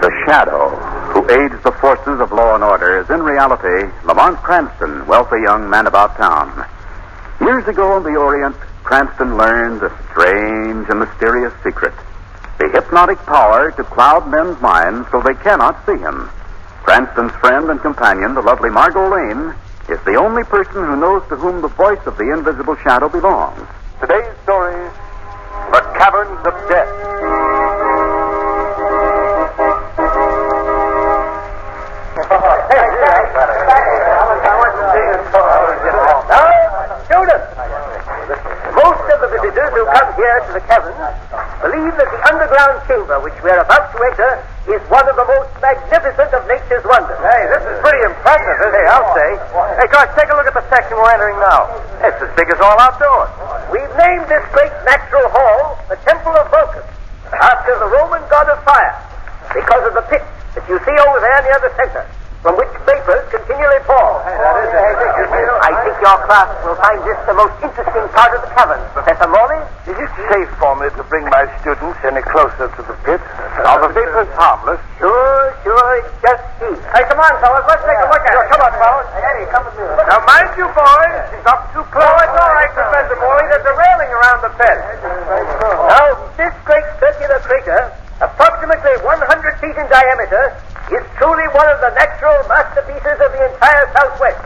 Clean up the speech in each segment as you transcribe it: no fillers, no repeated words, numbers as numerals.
The Shadow, who aids the forces of law and order, is in reality Lamont Cranston, wealthy young man about town. Years ago in the Orient, Cranston learned a strange and mysterious secret. The hypnotic power to cloud men's minds so they cannot see him. Cranston's friend and companion, the lovely Margot Lane, is the only person who knows to whom the voice of the invisible shadow belongs. Today's story, The Caverns of Death. Now, students, most of the visitors who come here to the caverns believe that the underground chamber which we are about to enter is one of the most magnificent of nature's wonders. Hey, this is pretty impressive, isn't it? I'll say. Hey, guys, take a look at the section we're entering now. It's as big as all outdoors. We've named this great natural hall the Temple of Vulcan, after the Roman god of fire, because of the pit that you see over there near the center, from which vapors continually fall. I think your class will find this the most interesting part of the cavern, Professor Morley. Is it safe for me to bring my students any closer to the pit? Are the vapors harmless? Sure, it's just steam. Hey, come on, fellas. Let's take a look at it. Come on, fellas. Eddie, come with me. Now, mind you, boys. Stop too close. Oh, it's all right, Professor Morley. There's a railing around the pit. Now, this great circular crater, approximately 100 feet in diameter, is truly one of the natural masterpieces of the entire Southwest.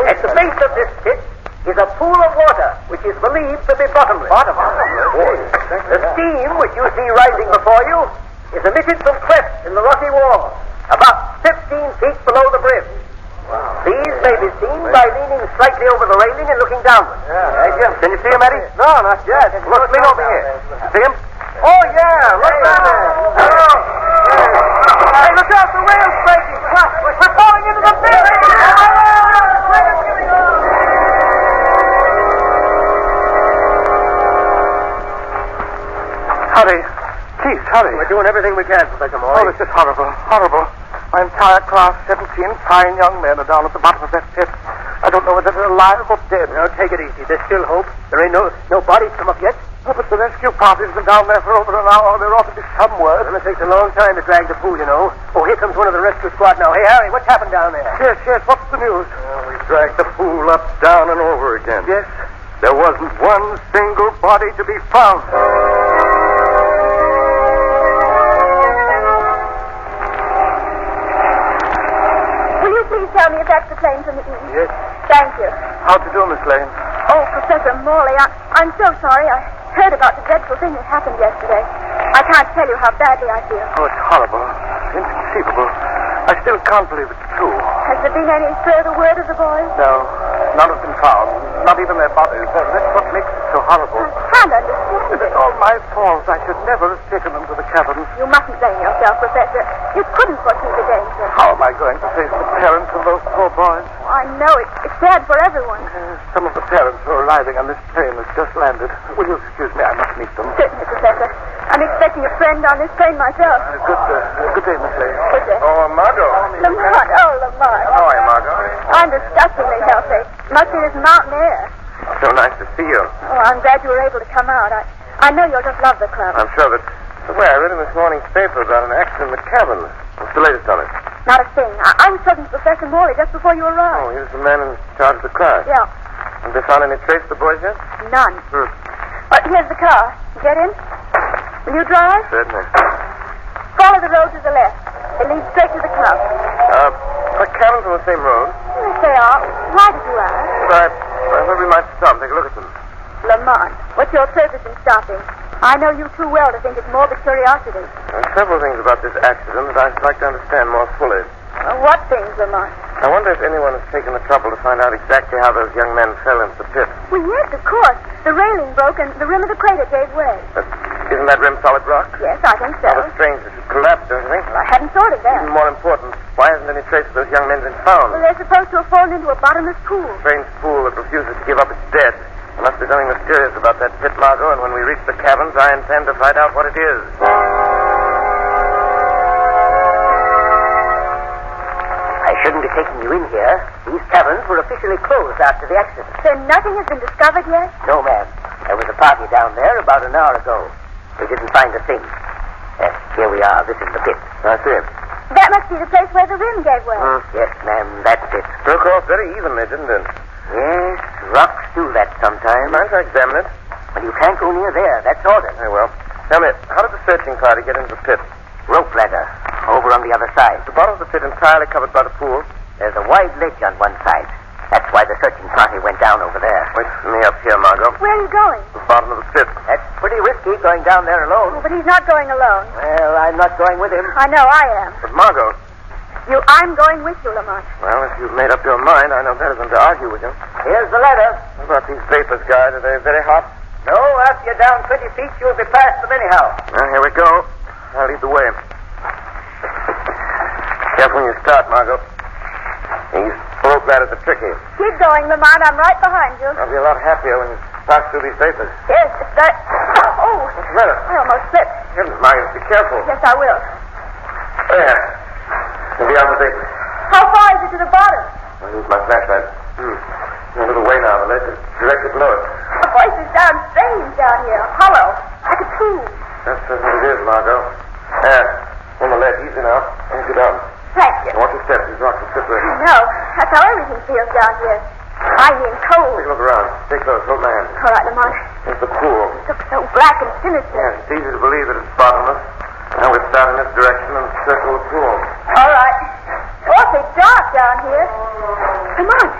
At the base of this pit is a pool of water, which is believed to be bottomless. The steam which you see rising before you is emitted from clefts in the rocky wall, about 15 feet below the brim. These may be seen by leaning slightly over the railing and looking downward. Can you see him, Eddie? No, not yet. Look, lean over here. See him? Oh, yeah. Look down there. Hello. Hey, look out. The rail's breaking. We're falling into the pit. Hurry. Please, hurry. We're doing everything we can, Professor Morley. Oh, this is horrible. Horrible. My entire class, 17 fine young men, are down at the bottom of that pit. I don't know whether they're alive or dead. Now, take it easy. There's still hope. There ain't no bodies come up yet. Oh, but the rescue party's been down there for over an hour. There ought to be some word. Well, it takes a long time to drag the pool, you know. Oh, here comes one of the rescue squad now. Hey, Harry, what's happened down there? Yes. What's the news? We dragged the pool up, down, and over again. Yes? There wasn't one single body to be found. Will you please tell me if that's the plane from the east? Yes. Thank you. How'd you do, Miss Lane? Oh, Professor Morley, I'm so sorry. I heard about the dreadful thing that happened yesterday. I can't tell you how badly I feel. Oh, it's horrible. Inconceivable. I still can't believe it's true. Has there been any further word of the boys? No. None have been found. Not even their bodies. That's what makes it so horrible. I can't understand It's it. all my fault. I should never have taken them to the cabin. You mustn't blame yourself, Professor. You couldn't foresee the danger. How am I going to face the parents of those poor boys? I know it's sad for everyone. Some of the parents who are arriving on this train has just landed. Will you excuse me? I must meet them. Certainly, Professor. I'm expecting a friend on this train myself. Good day, Miss Lane. Good day. Oh, Margot. Lamont. Oh, Lamont. How are you, Margot? I'm disgustingly healthy. Must be this mountain air. So nice to see you. Oh, I'm glad you were able to come out. I know you'll just love the club. I'm sure that... Well, I read in this morning's paper about an accident in the cabin. What's the latest on it? Not a thing. I was talking to Professor Morley just before you Oh, arrived. he was the man in charge of the car. Yeah, Have they found any trace of the boys yet? none. Hmm. Here's the car. Get in. Will you drive? Certainly. Follow the road to the left. It leads straight to the club. Are cabins on the same road? Yes, they are. Why did you ask? I thought we might stop and take a look at them. Lamont, what's your purpose in stopping? I know you too well to think it's morbid curiosity. There are several things about this accident that I'd like to understand more fully. What things, Lamont? I wonder if anyone has taken the trouble to find out exactly how those young men fell into the pit. Well, yes, of course. The railing broke and the rim of the crater gave way. Isn't that rim solid rock? Yes, I think so. Rather strange that it collapsed, don't you think? Well, I hadn't thought of that. Even more important, why hasn't any trace of those young men been found? Well, they're supposed to have fallen into a bottomless pool. Strange pool that refuses to give up its dead. There must be something mysterious about that pit, Margot, and when we reach the cabins, I intend to find out what it is. I shouldn't be taking you in here. These caverns were officially closed after the accident. Then nothing has been discovered yet? No, ma'am. There was a party down there about an hour ago. We didn't find a thing. Here we are. This is the pit. That's it. That must be the place where the rim gave way. Yes, ma'am, that's it. Broke off very evenly, didn't it? Yes, rocks do that sometimes. Mind if I examine it? But you can't go near there. That's ordered. Very well. Tell me, how did the searching party get into the pit? Rope ladder. Over on the other side. The bottom of the pit entirely covered by the pool? There's a wide ledge on one side. That's why the searching party went down over there. Wait for me up here, Margot. Where are you going? The bottom of the pit. That's pretty risky going down there alone. Oh, but he's not going alone. Well, I'm not going with him. I know I am. But Margot, I'm going with you, Lamont. well, if you've made up your mind, I know better than to argue with you. Here's the ladder. What about these vapors, guys? Are they very hot? No, after you're down 20 feet, you'll be past them anyhow. Well, here we go. I'll lead the way. Careful when you start, Margot. These rope ladders are tricky. Keep going, Lamont. I'm right behind you. I'll be a lot happier when you pass through these vapors. Yes, that... Oh, What's the matter? I almost slipped. Heavens, Margot, be careful. Yes, I will. There. Beyond the vapors. How far is it to the bottom? I'll use my flashlight. A little way now. The ledge is directly below it. The voice is down strange down here, hollow, like a tube. That's what it is, Margot. There. On the ledge. Easy now. Let me go down. Thank you. Watch your steps. These rocks are slippery. No, that's how everything feels down here. Mighty and cold. Take a look around. Stay close. Hold my hand. All right, Lamont. There's the pool. It looks so black and sinister. Yes, it's easy to believe that it's bottomless. Now we start in this direction and circle the pool. All right. Awfully dark down here. Lamont,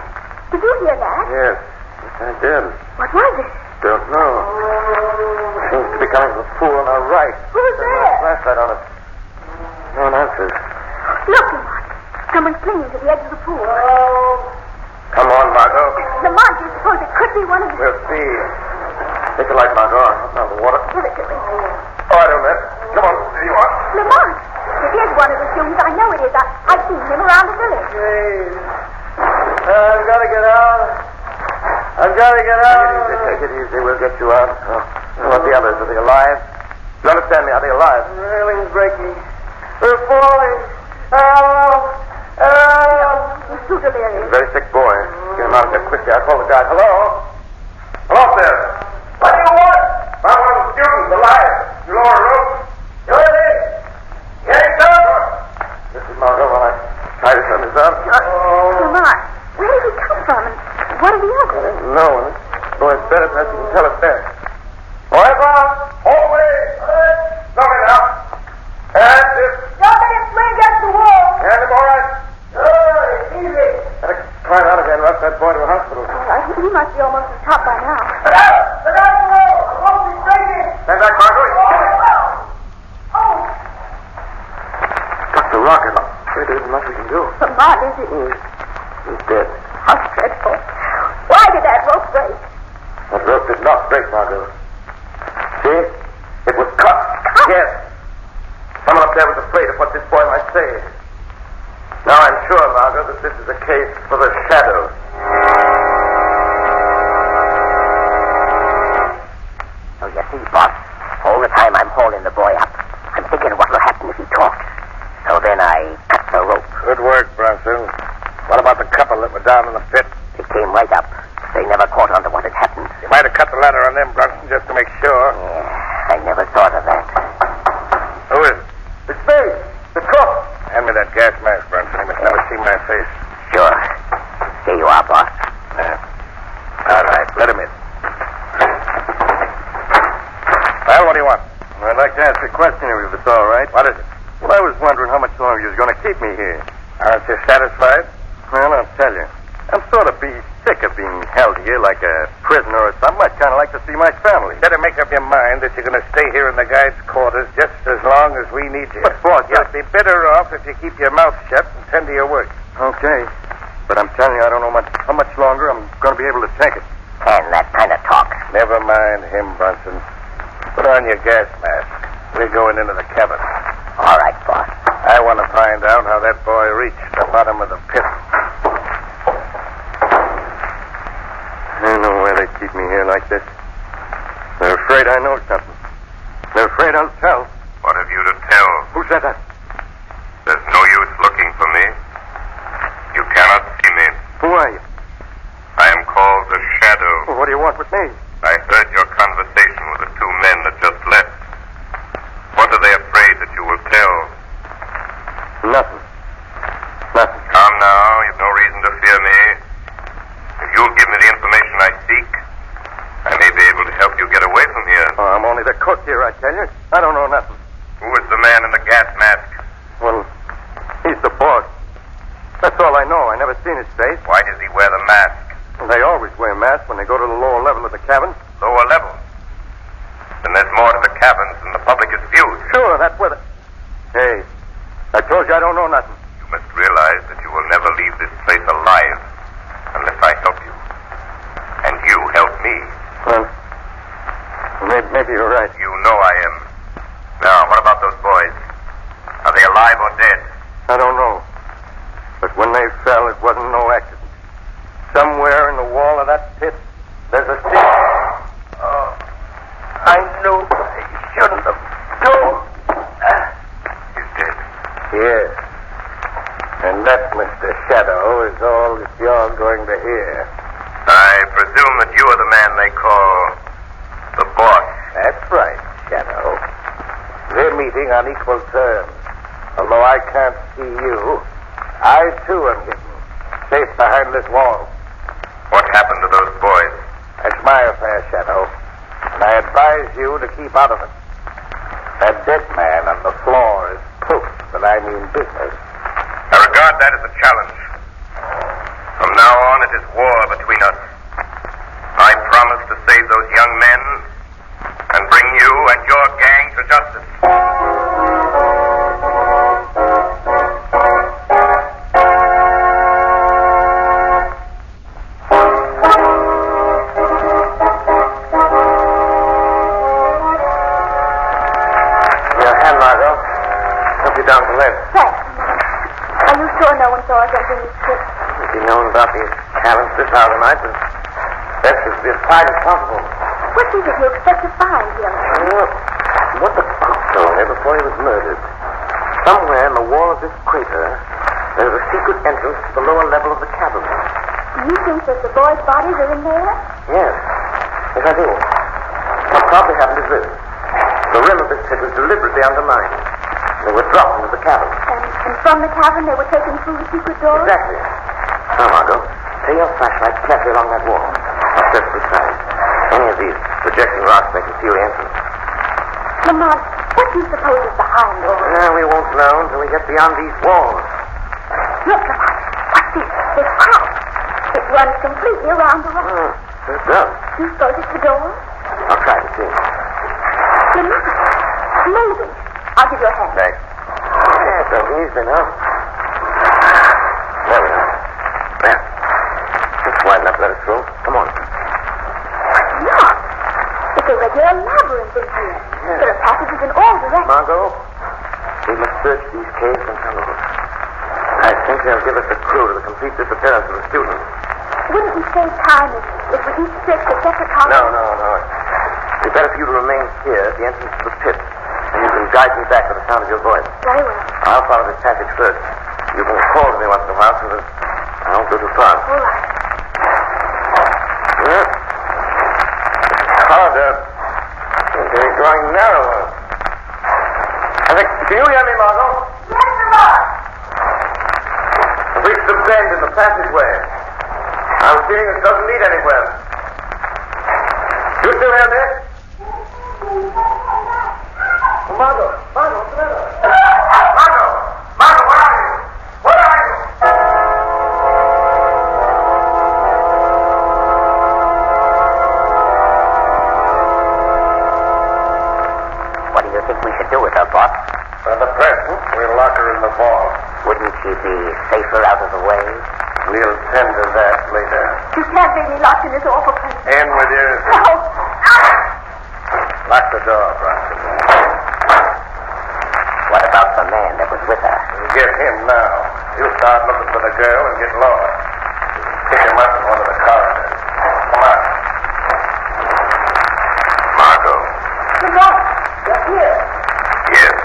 did you hear that? Yes, I did. What was it? Don't know. Seems to be coming from the pool on our right. Who's There's there? no flashlight on it. No one answers. Look, Lamont. Someone's clinging to the edge of the pool. Come on, Margot. Lamont, do you suppose it could be one of the... We'll see. Take a light, Margot. I'm out of the water. Give it to me. All right, old man. Come on. There you are. Lamont, it is one of the students. I know it is. I've seen him around the village. I've got to get out. Take it easy. We'll get you out. What about the others? Are they alive? You understand me? Are they alive? The railing's breaking. We're falling. Help! He's too delirious. He's a very sick boy. Get him out of there quickly. I'll call the guide. Hello? Hello there. What do you want? Found one of the students alive. You lower a rope. You're it. Get it done. This is Margot while I try to turn this on. Lamont, where did he come from? And what are the others? No one. Boy's better. Perhaps you can tell us best. All right, Bob. All the way. Stop it now. That's it. Don't let him swing against the wall. Hand him all right. Easy. Better climb out again and rush that boy to a hospital. He must be almost at the top by now. Look out below. The rope is breaking. Stand back, Margot. Oh, Stuck the rocket. There isn't much we can do. Lamont, is it? He's dead. How dreadful. Why did that rope break? That rope did not break, Margot. See? It was cut. Yes. Someone up there was afraid of what this boy might say. Now I'm sure, Margot, that this is a case for the shadow. Oh, you see, boss, all the time I'm holding the boy up, I'm thinking what will happen if he talks. So then I cut the rope. Good work, Brunson. What about the couple that were down in the pit? It came right up. They never caught on to what had happened. You might have cut the ladder on them, Brunson, just to make sure. Yeah, I never thought of that. Who is it? It's me, the cook. Hand me that gas mask, Brunson. He must never see my face. Sure. Here you are, boss. All right, let him in. Well, what do you want? I'd like to ask a question of you, if it's all right. What is it? Well, I was wondering how much longer you was going to keep me here. Aren't you satisfied? Well, I'll tell you. I'm sort of sick of being held here like a prisoner or something. I'd kind of like to see my family. Better make up your mind that you're going to stay here in the guide's quarters just as long as we need you. But, boss, you'll be better off if you keep your mouth shut and tend to your work. Okay. But I'm telling you, I don't know how much longer I'm going to be able to take it. And that kind of talk. Never mind him, Brunson. Put on your gas mask. We're going into the cabin. All right, boss. I want to find out how that boy reached the bottom of the pit. I don't know why they keep me here like this. They're afraid I know something. They're afraid I'll tell. What have you to tell? Who said that? There's no use looking for me. You cannot see me. Who are you? I am called the Shadow. Well, what do you want with me? I heard your conversation only the cook here, I tell you. I don't know nothing. Who is the man in the gas mask? Well, he's the boss. That's all I know. I never seen his face. Why does he wear the mask? Well, they always wear masks when they go to the lower level of the cabin. Lower level? Then there's more to the cabins than the public is viewed. Sure, that's where the... Hey, I told you I don't know nothing. You must realize that you will never leave this place alive unless I help you. And you help me. Well, maybe you're right. You know I am. Now, what about those boys? Are they alive or dead? I don't know. But when they fell, it wasn't no accident. Somewhere in the wall of that pit, there's a stick. Oh, I knew I shouldn't have told. He's dead. Yes. And that, Mr. Shadow, is all that you're going to hear. I presume that you are the man they call the boss. That's right, Shadow. They're meeting on equal terms. Although I can't see you, I, too, am getting safe behind this wall. What happened to those boys? That's my affair, Shadow. And I advise you to keep out of it. That dead man on the floor is proof that I mean business. I regard that as a challenge. From now on, it is war between us. I promise to save those young men and bring you and your gang to justice. Your hand, Margot. Help you down the ledge. Thanks. Are you sure no one saw us entering this trip? If you'd known about these cabins this hour of the night, then best is be as quiet as possible. What is it you expect to find here? Well, what the cook told me before he was murdered. Somewhere in the wall of this crater, there's a secret entrance to the lower level of the cabin. You think that the boys' bodies are in there? Yes. Yes, I do. What probably happened is this. The rim of this pit was deliberately undermined. They were dropped into the cabin. And from the cabin they were taken through the secret door? Exactly. Now, Margot, take your flashlight carefully along that wall. Up just beside. Any of these projecting rocks may conceal the entrance. Lamont, what do you suppose is behind all this? We won't know until we get beyond these walls. Look, Lamont, what's this? This path. It runs completely around the rock. It does. Do you suppose it's the door? I'll try to see. Lamont, it's moving. I'll give you a hand. Thanks. Yeah, so easy now. There we are. There. Just widen up, let us through. Come on. Look, it's a regular labyrinth in here. Yeah. There are passages in all directions. Margot, we must search these caves and tunnels. I think they'll give us a clue to the complete disappearance of the student. Wouldn't we save time if we each searched a separate column? No. It'd be better for you to remain here at the entrance to the pit. And you can guide me back to the sound of your voice. Very well. I'll follow this passage first. You can call to me once in a while so that I won't go too far. All right. Yeah. It's harder. They're growing narrower. Can you hear me, Margot? Yes, Lamont. I've reached the bend in the passageway. I'm feeling it doesn't lead anywhere. You still hear me? Margot, what's the matter? Margot, where are you? Where are you? What do you think we should do with her, boss? For the present, we'll lock her in the vault. Wouldn't she be safer out of the way? We'll tend to that later. You can't leave me locked in this awful place. In with you. No. Lock the door, Bronson. What about the man that was with her? We'll get him now. You start looking for the girl and get lost. Pick him up in one of the corridors. Come on. Margot. Lamont, you're here. Yes.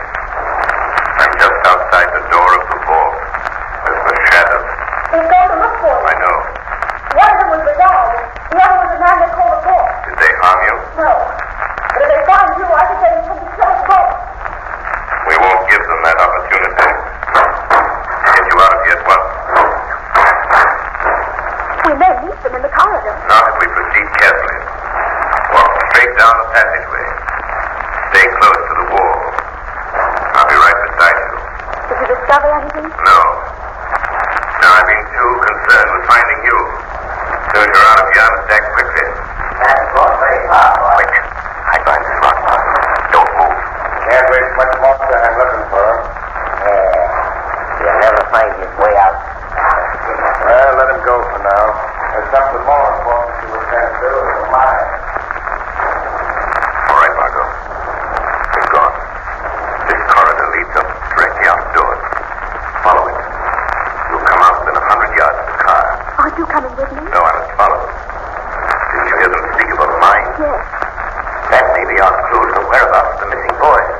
I'm just outside the door of the vault. There's the shadow. They're going to look for you. I know. One of them was the dog. The other was the man they call the boss. Did they harm you? No. But if they find you, I think they can come to kill us both. We won't give them that opportunity. Get you out of here at once. We may meet them in the corridor. Not if we proceed carefully. Walk straight down the passageway. discover anything? No. No, I've been too concerned with finding you. Soon you're out of here, act quickly. That's what they are. Quick. I find this rock. Don't move. Can't waste much more time looking for him. He'll never find his way out. Well, let him go for now. There's something more important to attend to than mine. All right, Margot. It's gone. This corridor leads up directly outdoors. Follow it. You'll come out within 100 yards of the car. Aren't you coming with me? No, I must follow them. Didn't you hear them speak about mine? Yes. That may be our clue to the whereabouts of the missing boys.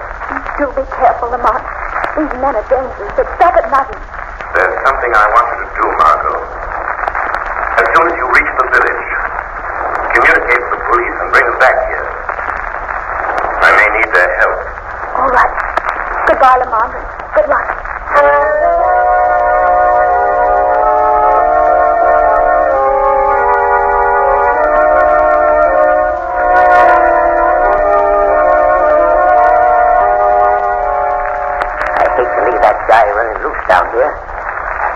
Do be careful, Lamont. These men are dangerous. They'd stop at nothing. There's something I want you to do, Margot. As soon as you reach the village, communicate with the police and bring them back here. I may need their help. All right. Goodbye, Lamont. Good luck. Guy running loose down here.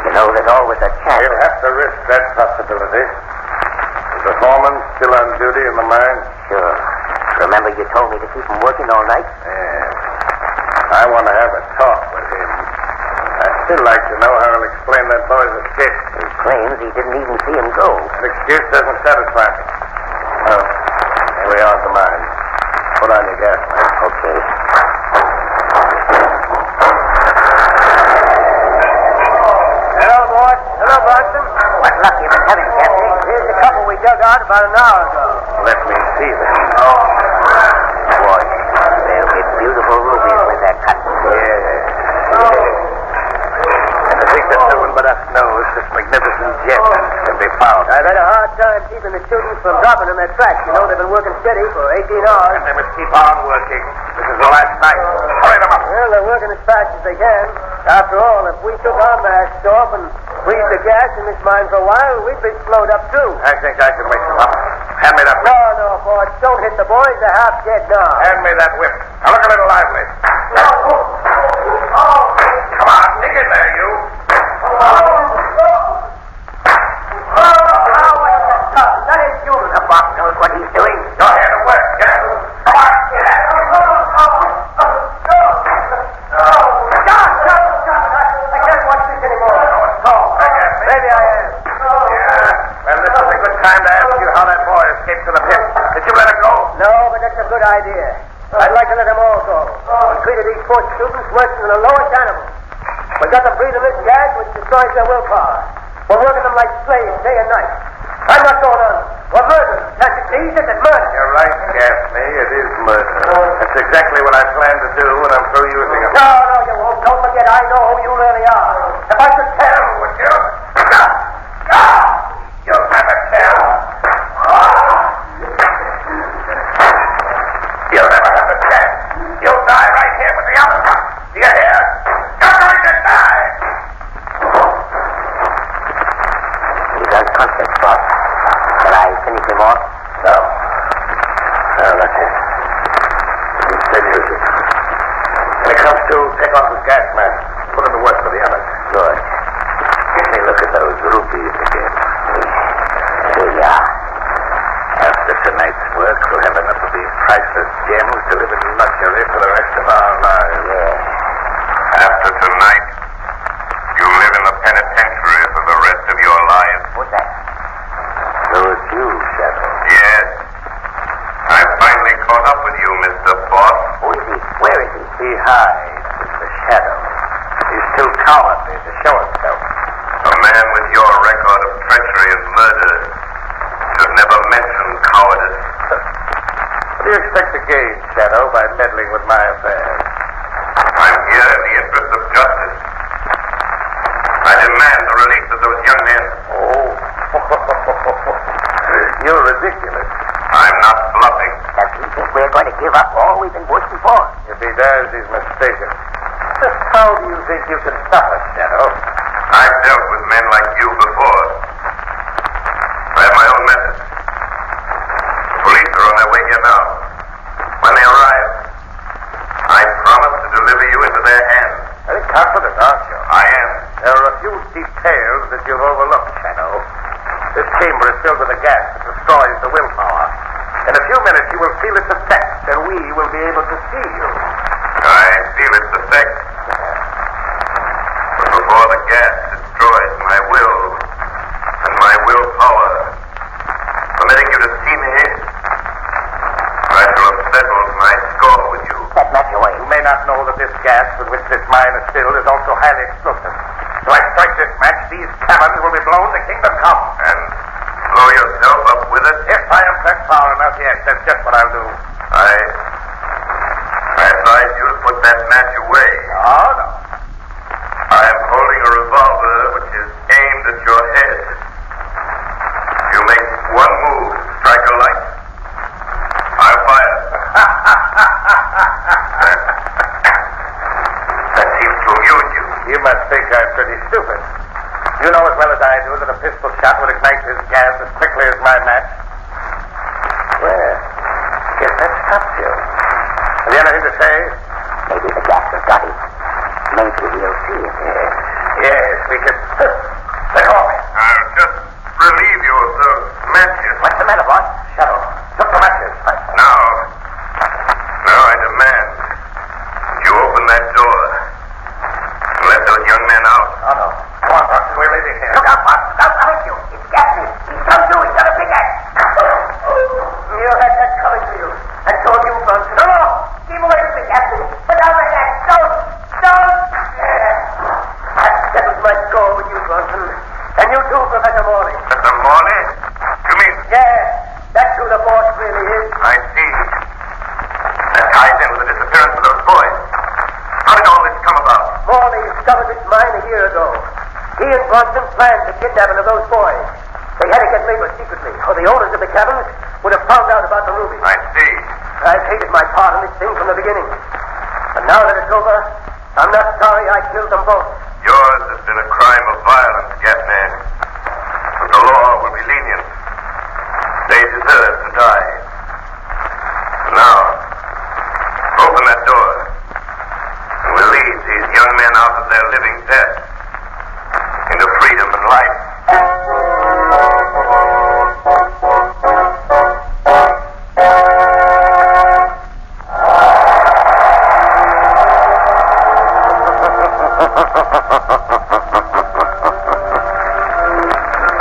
You know, there's always a chance. He'll have to risk that possibility. Is the foreman still on duty in the mine? Sure. Remember you told me to keep him working all night? Yeah. I want to have a talk with him. I'd still like to know how he'll explain that boy's escape. He claims he didn't even see him go. That excuse doesn't satisfy me. Oh, here we are at the mine. Put on your gas mask. Okay. Hello, boys. Hello, Bronson. What luck you've been having, Captain? Here's the couple we dug out about an hour ago. Let me see them. Boy, they'll be beautiful rubies when they're cut. And I think that no one but us knows this magnificent gem can be found. I've had a hard time keeping the students from dropping in their tracks. You know, they've been working steady for 18 hours. And they must keep on working. This is the last night. Hurry them up. Well, they're working as fast as they can. After all, if we took our masks off and breathed the gas in this mine for a while, we'd be slowed up, too. I think I can wake them up. Hand me that whip. No, boys. Don't hit the boys. They're half dead now. Hand me that whip. Now look a little lively. Come on, dig in there, you. That is you. The boss knows what he's doing. Go ahead and work. Get out. Come on, get out. I can't watch this anymore. Maybe I am. Yeah. Well, this is a good time to ask you how that boy escaped to the pit. Did you let him go? No, but that's a good idea. I'd like to let them all go. We treated these poor students worse than the lowest animals. We got them breathing this gas which destroys their willpower. We're working them like slaves day and night. I'm not going on. We're murdering. Can't you see? This is murder. You're right, Gaffney. It is murder. That's exactly what I plan to do when I'm through using them. No, you won't. Don't forget, I know who you really are. If I could tell, Would you? You'll never tell. You'll never have a chance. You'll die right here with the others. Do you hear? You're going to die. He's unconscious, boss. Shall I finish him off? No. No, that's it. Then use it. When it comes to take off his gas mask, put him to work for the others. Good. Let me look at those rupees again. Here you are. After tonight's work, we'll have enough of these priceless gems to live in luxury for the rest of our lives. Yeah. After tonight, you live in the penitentiary for the rest of your life. What's that? So it's you, Shadow. Yes. I've finally caught up with you, Mr. Boss. Who is he? Where is he? He hides in the shadow. He's too cowardly to show himself. A man with your record of treachery and murder should never mention cowardice. What do you expect to gain, Shadow, by meddling with my affairs? I'm here in the interest of justice. I demand the release of those young men. Oh. You're ridiculous. I'm not bluffing. Does he think we're going to give up all we've been working for? If he does, he's mistaken. Just how do you think you can stop us, Shadow? I've dealt with men like you before. I have my own methods. The police are on their way here now. When they arrive, I promise to deliver you into their hands. Very confident, aren't you? you've overlooked, Shadow. This chamber is filled with a gas that destroys the willpower. In a few minutes, you will feel its effects, and we will be able to see you. I feel its effects. But before the gas destroys my will and my willpower, permitting you to see me, I shall have settled my score with you. That match away. You may not know that this gas with which this mine is filled is also highly explosive. So I strike this match, these caverns will be blown to kingdom come. And blow yourself up with it? If I am pressed far enough, yes, that's just what I'll do. I advise you to put that match away. Oh, no. I am holding a revolver which is aimed at your head. If you make one move, strike a light, I'll fire. That seems to amuse you. You must think I'm pretty stupid. You know as well as I do that a pistol shot would ignite this gas as quickly as my match. Well, guess that stops you. Have you anything to say? Maybe the gas has got him. Maybe we'll see him. Yes, we can. Let go of me. I'll just relieve you of those matches. What's the matter, boss? Shadow. Took the matches. Now I demand that you open that door and let those young men out. Oh, no. Come on, Buck. We're leaving here. Look out, boss. Look out behind you. It's gassy. He's come through. He's got a big axe. You had that coming to you. I told you, Bronson. No. Keep away from me, Captain. Put down that axe. Don't. That settles my score with you, Bronson. And you too, Professor Morley. Mr. Morley? You mean... Yeah, that's who the boss really is. I see. That ties in with the disappearance of those boys. How did all this come about? Morley discovered this mine a year ago. He and Bronson planned the kidnapping of those boys. They had to get labor secretly, or the owners of the cabins would have found out about the ruby. I see. I've hated my part in this thing from the beginning. And now that it's over, I'm not sorry I killed them both. Yours has been a crime of violence, Gaffney. But the law will be lenient. They deserve to die. Now, open that door. And we'll lead these young men out of their living death into freedom and life.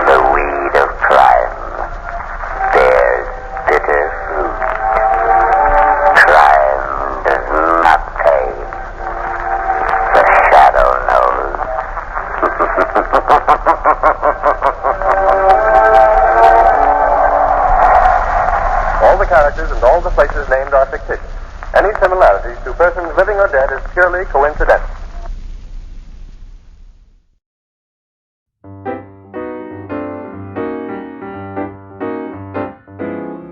The weed of crime bears bitter fruit. Crime does not pay. The shadow knows. All the characters and all the places named are fictitious. Any similarities to persons living or dead is purely coincidental.